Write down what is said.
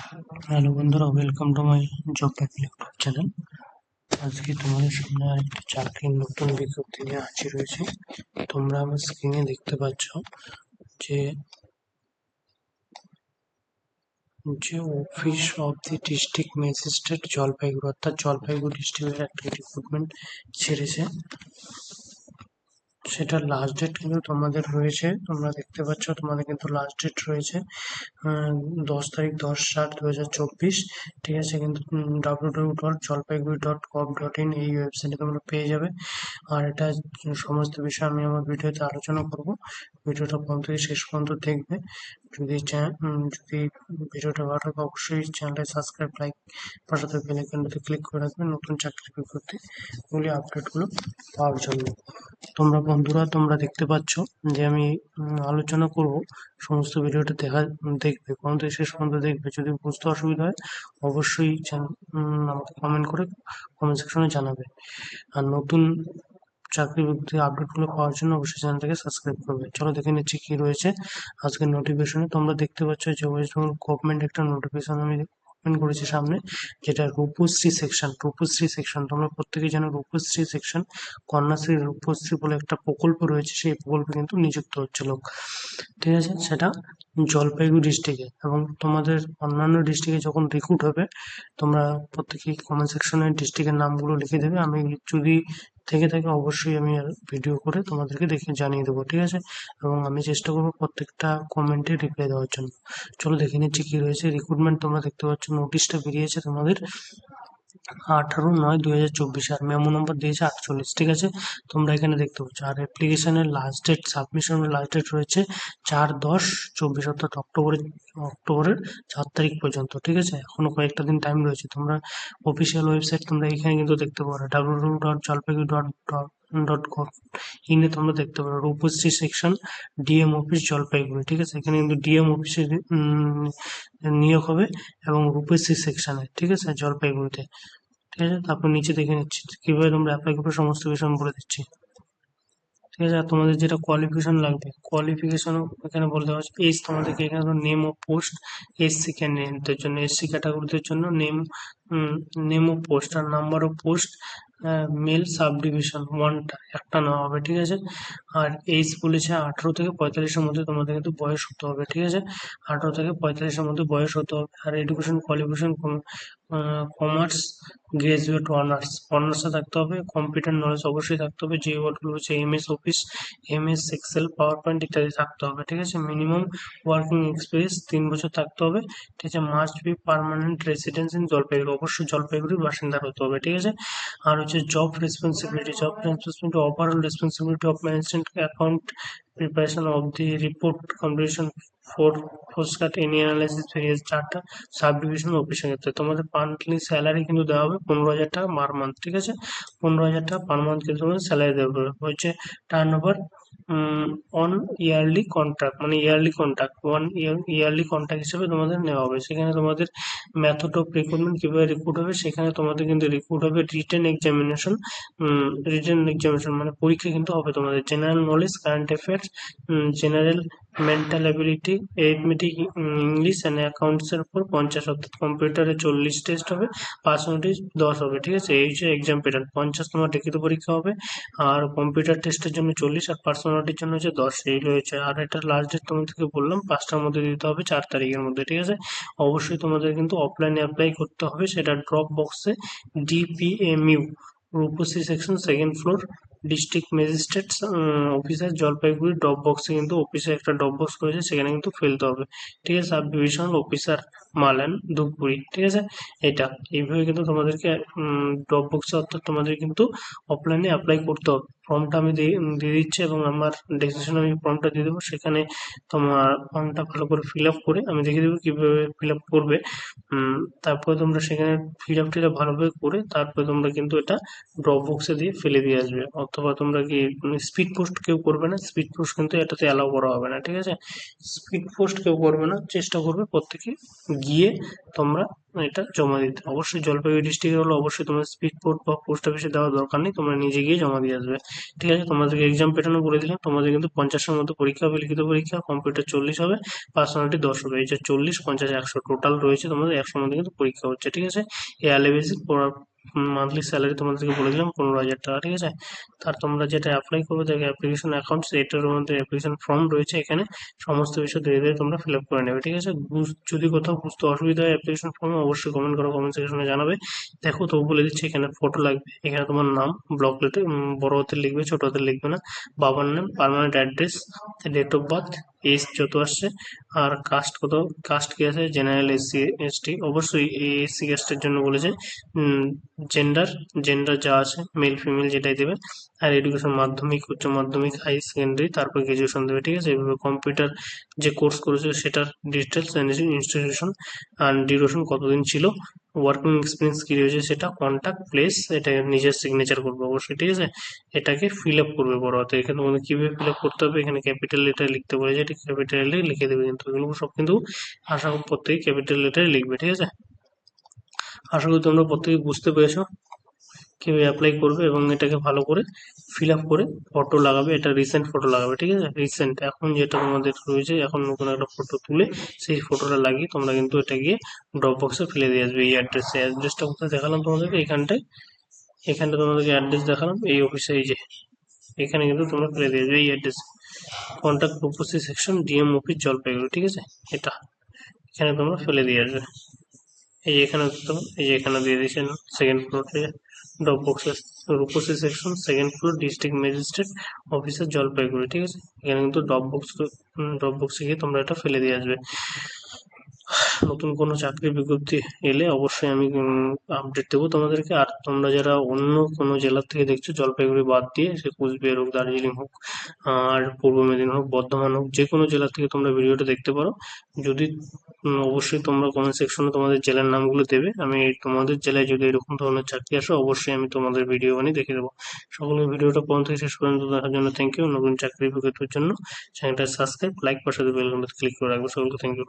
Hello বন্ধুরা, welcome to my job pack YouTube channel. আজকে তোমাদের সামনে আরেকটি চাকরির নতুন বিজ্ঞপ্তি নিয়ে হাজির হয়েছে। তোমরা আমার স্ক্রিনে দেখতে পাচ্ছ যে office of the district magistrate Jalpaiguri, অর্থাৎ জলপাইগুড়ি ডিস্ট্রিক্টের একটা রিক্রুটমেন্ট ছেড়েছে। সেটার লাস্ট ডেট কিন্তু তোমাদের রয়েছে, তোমরা দেখতে পাচ্ছ তোমাদের কিন্তু লাস্ট ডেট রয়েছে 10 তারিখ 10/7/2024। ঠিক আছে, কিন্তু www.jalpaiguri.gov.in এই ওয়েবসাইটে তোমরা পেয়ে যাবে। আর এটা সমস্ত বিষয় আমি আমার ভিডিওতে আলোচনা করব। ভিডিওটা প্রথম থেকে শেষ পর্যন্ত দেখবে। যদি ভিডিওটা ভালো লাগে অবশ্যই চ্যানেলটা সাবস্ক্রাইব, লাইক, পাশে থাকা বেল আইকনটাতে ক্লিক করে রাখবেন নতুন চাকরির বিজ্ঞপ্তিগুলি আপডেটগুলো পাওয়ার জন্য। তোমরা দেখতে পাচ্ছ যে আমি আলোচনা করব, সমস্ত ভিডিওটা দেখবে, প্রথম থেকে শেষ পর্যন্ত দেখবে। যদি বুঝতে অসুবিধা হয় অবশ্যই আমাকে কমেন্ট সেকশনে জানাবে। আর নতুন চাকরি বিজ্ঞপ্তি আপডেটগুলো পাওয়ার জন্য অবশ্যই চ্যানেলটাকে সাবস্ক্রাইব করবে। চলো দেখে নিচ্ছি কি রয়েছে আজকের নোটিফিকেশনে। তোমরা দেখতে পাচ্ছ যে ওয়েস্ট বেঙ্গল গভর্নমেন্ট একটা নোটিফিকেশন আমি ওপেন করেছি সামনে, যেটা রূপশ্রী সেকশন। তোমরা প্রত্যেকেই জানো রূপশ্রী সেকশন, কন্যাশ্রী রূপশ্রী বলে একটা প্রকল্প রয়েছে, সেই প্রকল্পে কিন্তু নিযুক্ত হচ্ছে লোক। ঠিক আছে, সেটা জলপাইগুড়ি ডিস্ট্রিক্টে। এবং তোমাদের অন্যান্য ডিস্ট্রিক্টে যখন রিক্রুট হবে তোমরা প্রত্যেকেই কমেন্ট সেকশনে ডিস্ট্রিক্টের নামগুলো লিখে দেবে। আমি যদি থেকে থাকে অবশ্যই আমি ভিডিও করে তোমাদেরকে দেখে জানিয়ে দেবো। ঠিক আছে, এবং আমি চেষ্টা করবো প্রত্যেকটা কমেন্টে রিপ্লাই দেওয়ার জন্য। চলো দেখে নিচ্ছি কি রয়েছে। রিক্রুটমেন্ট তোমরা দেখতে পাচ্ছ, নোটিশটা বেরিয়েছে তোমাদের 18/9/2024, আর মেমো নম্বর দিয়েছে 48। ঠিক আছে, তোমরা এখানে দেখতে পাচ্ছ। আর অ্যাপ্লিকেশনের লাস্ট ডেট, সাবমিশনের লাস্ট ডেট রয়েছে 4/10/24, অর্থাৎ অক্টোবরের 4 তারিখ পর্যন্ত। ঠিক আছে, এখনো কয়েকটা দিন টাইম রয়েছে। তোমরা অফিসিয়াল ওয়েবসাইট তোমরা এখানে কিন্তু দেখতে পারো, www.jalpaiguri.gov.in এ তোমরা দেখতে পারো Rupashree section DM office Jalpaiguri. ঠিক আছে, এখানে কিন্তু ডিএম অফিসে নিয়োগ হবে এবং রূপশ্রী সেকশনে। ঠিক আছে, জলপাইগুড়িতে। ঠিক আছে, তারপর নিচে দেখে নিচ্ছি কিভাবে তোমরা অ্যাপ্লাই করবে, সমস্ত বিষয় আমি বলে দিচ্ছি। ঠিক আছে, আর তোমাদের যেটা কোয়ালিফিকেশন লাগবে, কোয়ালিফিকেশনও এখানে বলে দেওয়া হচ্ছে। এজ তোমাদেরকে এখানে নেম অফ পোস্ট, এসসি ক্যান্ডিডেটদের জন্য, এসসি ক্যাটাগরিদের জন্য নেম অফ পোস্ট আর number of post male subdivision একটা নেওয়া হবে। ঠিক আছে, আর এজ বলেছে 18 থেকে 45-এর মধ্যে তোমাদের কিন্তু বয়স হতে হবে। ঠিক আছে, 18 থেকে 45-এর মধ্যে বয়স হতে হবে। আর এডুকেশন কোয়ালিফিকেশন কমার্স গ্রাজুয়েট অনার্সে থাকতে হবে। কম্পিউটার নলেজ অবশ্যই থাকতে হবে, যে ওয়ার্ডগুলো হচ্ছে MS Office, MS Excel, PowerPoint ইত্যাদি থাকতে হবে। ঠিক আছে, মিনিমাম ওয়ার্কিং এক্সপিরিয়েন্স 3 বছর থাকতে হবে। ঠিক আছে, must be permanent residence in Jalpaiguri, অবশ্যই জলপাইগুড়ির বাসিন্দা হতে হবে। ঠিক আছে, আর হচ্ছে job responsibility, overall responsibility of management account, preparation of the report, competition for postcard, any analysis, various data, sub division অফিসের ক্ষেত্রে তোমাদের মান্থলি স্যালারি কিন্তু দেওয়া হবে 15,000 টাকা পার মান্থ। ঠিক আছে, 15,000 টাকা পার মান্থ কিন্তু তোমাদের স্যালারি দেওয়া হবে। হচ্ছে turn over on yearly contract, মানে ইয়ারলি কন্ট্রাক্ট হিসেবে তোমাদের নেওয়া হবে। সেখানে তোমাদের মেথড অফ রিক্রুটমেন্ট, কিভাবে রিক্রুট হবে, সেখানে তোমাদের কিন্তু রিক্রুট হবে রিটেন এক্সামিনেশন, মানে পরীক্ষা কিন্তু হবে তোমাদের। General knowledge, current affairs, general mental ability, arithmetic, English and অ্যাকাউন্টসের উপর 50, অর্থাৎ কম্পিউটারে 40 টেস্ট হবে, পার্সোনালিটি 10 হবে। ঠিক আছে, এই যে এক্সাম প্যাটার্ন, 50 তোমার লিখিত পরীক্ষা হবে, আর কম্পিউটার টেস্টের জন্য 40, আর পার্সোনালিটির জন্য হচ্ছে 10, এই রয়েছে। আর এটা লাস্ট ডেট তোমাদেরকে বললাম 5টার মধ্যে দিতে হবে, 4 তারিখের মধ্যে। ঠিক আছে, অবশ্যই তোমাদের কিন্তু অফলাইনে অ্যাপ্লাই করতে হবে, সেটা ড্রপ বক্সে DPMU Rupashree section, second floor, district magistrate officer Jalpaiguri, drop বক্সে কিন্তু অফিসে একটা ড্রপ বক্স রয়েছে, সেখানে কিন্তু ফেলতে হবে। ঠিক আছে, sub divisional officer Malan Dhupguri. ঠিক আছে, এটা এইভাবে কিন্তু তোমাদেরকে ড্রপ বক্সে, অর্থাৎ তোমাদের কিন্তু অফলাইনে অ্যাপ্লাই করতে হবে। ফর্মটা আমি দিয়ে দিচ্ছি এবং আমার ডেসক্রিপশনে আমি ফর্মটা দিয়ে দেবো। সেখানে তোমার ফর্মটা ভালো করে ফিল আপ করে আমি দেখিয়ে দেবো কীভাবে ফিল আপ করবে। তারপরে তোমরা সেখানে ফিল আপটা ভালোভাবে করে তারপরে তোমরা কিন্তু এটা ড্রপ বক্সে দিয়ে ফেলে দিয়ে আসবে। অথবা তোমরা কি স্পিড পোস্ট কেউ করবে না, স্পিড পোস্ট কিন্তু এটাতে অ্যালাউ করা হবে না, ঠিক আছে। স্পিড পোস্ট কেউ করবে না, চেষ্টা করবে প্রত্যেকে গিয়ে তোমরা এটা জমা দিতে। অবশ্যই জলপাইগুড়ি ডিস্ট্রিক্টে হলে অবশ্যই তোমার স্পিড পোস্ট বা পোস্ট অফিসে দেওয়ার দরকার নেই, তোমরা নিজে গিয়ে জমা দিয়ে আসবে, ঠিক আছে। তোমাদেরকে এক্সাম প্যাটার্নও বলে দিলাম, তোমাদের কিন্তু 50-এর মধ্যে পরীক্ষা হবে, লিখিত পরীক্ষা, কম্পিউটার 40 হবে, পার্সোনালিটি 10 হবে। এই যে 40, 50, 100 টোটাল রয়েছে তোমাদের, 100-র মধ্যে কিন্তু পরীক্ষা হচ্ছে, ঠিক আছে। ইয়ারলি বেসিস মান্থলি স্যালারি তোমাদেরকে বলে দিলাম 15,000 টাকা, ঠিক আছে। তার তোমরা যেটা অ্যাপ্লাই করবে দেখো অ্যাপ্লিকেশন অ্যাকাউন্টস, এটার মধ্যে অ্যাপ্লিকেশন ফর্ম রয়েছে, এখানে সমস্ত বিষয় ধীরে ধীরে তোমরা ফিল আপ করে নেবে, ঠিক আছে। যদি কোথাও বুঝতে অসুবিধা হয় অ্যাপ্লিকেশন ফর্মে অবশ্যই কমেন্ট করো, কমেন্ট সেকশনে জানাবে। দেখো তবু বলে দিচ্ছি, এখানে ফটো লাগবে, এখানে তোমার নাম ব্লক লেটার বড় হাতে লিখবে, ছোট হাতে লিখবে না, বাবার নাম, permanent address, date of birth, age যত আসছে, আর কাস্ট কত, কাস্ট কি আছে, জেনারেল, এসসি এসটি, অবশ্যই এই এসসি কাস্টের জন্য বলেছে। জেন্ডার, জেন্ডার যা আছে মেল ফিমেল যেটাই দেবে। আর এডুকেশন মাধ্যমিক, উচ্চ মাধ্যমিক, হাই সেকেন্ডারি, তারপর গ্রাজুয়েশন দেবে, ঠিক আছে। এভাবে কম্পিউটার যে কোর্স করেছে সেটার ডিটেলস, ইনস্টিটিউশন আর ডিউরেশন কতদিন ছিল, ওয়ার্কিং এক্সপিরিয়েন্স কি রয়েছে সেটা, কন্ট্যাক্ট প্লেস, এটা নিজের সিগনেচার করবে অবশ্যই, ঠিক আছে। এটাকে ফিল আপ করবে বড় হাতে। এখানে তোমাদের কিভাবে ফিল আপ করতে হবে, এখানে ক্যাপিটাল লেটার লিখতে বলেছে, এটা ক্যাপিটাল লেটার লিখে দেবে, কিন্তু এগুলো সব কিন্তু আশা করি প্রত্যেকে ক্যাপিটাল লেটারে লিখবে, ঠিক আছে। আশা করি তোমরা প্রত্যেকে বুঝতে পেরেছো কিভাবে অ্যাপ্লাই করবে, এবং এটাকে ভালো করে ফিল আপ করে ফটো লাগাবে, এটা রিসেন্ট ফটো লাগাবে, ঠিক আছে। রিসেন্ট এখন যেটা তোমাদের রয়েছে, এখন নতুন একটা ফটো তুলে সেই ফটোটা লাগিয়ে তোমরা কিন্তু এটা গিয়ে ড্রপ বক্সে ফেলে দিয়ে আসবে। এই অ্যাড্রেসে, অ্যাড্রেসটা কোথায় দেখালাম তোমাদেরকে, এখানটায়, এখানটা তোমাদেরকে অ্যাড্রেস দেখালাম, এই অফিসে, এই যে এখানে কিন্তু তোমরা ফেলে দিয়ে আসবে এই অ্যাড্রেস, কন্ট্যাক্ট প্রপোসি সেকশন, ডিএম অফিস, জলপাইগুড়ি, ঠিক আছে। এটা এখানে তোমরা ফেলে দিয়ে আসবে, এই যে এখানে এই যে এখানে দিয়ে দিয়েছেন সেকেন্ড ফ্লোর, ঠিক আছে। ড্রপ বক্সের রূপসী section, second floor, district magistrate officer, Jalpaiguri, ঠিক আছে। এখানে কিন্তু ড্রপ বক্সে গিয়ে তোমরা এটা ফেলে দিয়ে আসবে। নতুন কোনো চাকরির বিজ্ঞপ্তি এলে অবশ্যই আমি আপডেট দেবো তোমাদেরকে। আর তোমরা যারা অন্য কোনো জেলার থেকে দেখছো, জলপাইগুড়ি বাদ দিয়ে, সে কুচবিহার হোক, দার্জিলিং হোক, আর পূর্ব মেদিনীপুর হোক, বর্ধমান হোক, যে কোনো জেলা থেকে তোমরা ভিডিওটা দেখতে পারো। যদি অবশ্যই তোমরা কমেন্ট সেকশনে তোমাদের জেলার নামগুলো দেবে, আমি তোমাদের জেলায় যদি এরকম ধরনের চাকরি আসে অবশ্যই আমি তোমাদের ভিডিও বানিয়ে দেখে দেবো। সকলের ভিডিওটা প্রথম থেকে শেষ পর্যন্ত দেখার জন্য থ্যাংক ইউ। নতুন চাকরির বিজ্ঞপ্তির জন্য চ্যানেলটা সাবস্ক্রাইব, লাইক, পাশে বেল ক্লিক করে রাখবো। সকলকে থ্যাংক ইউ।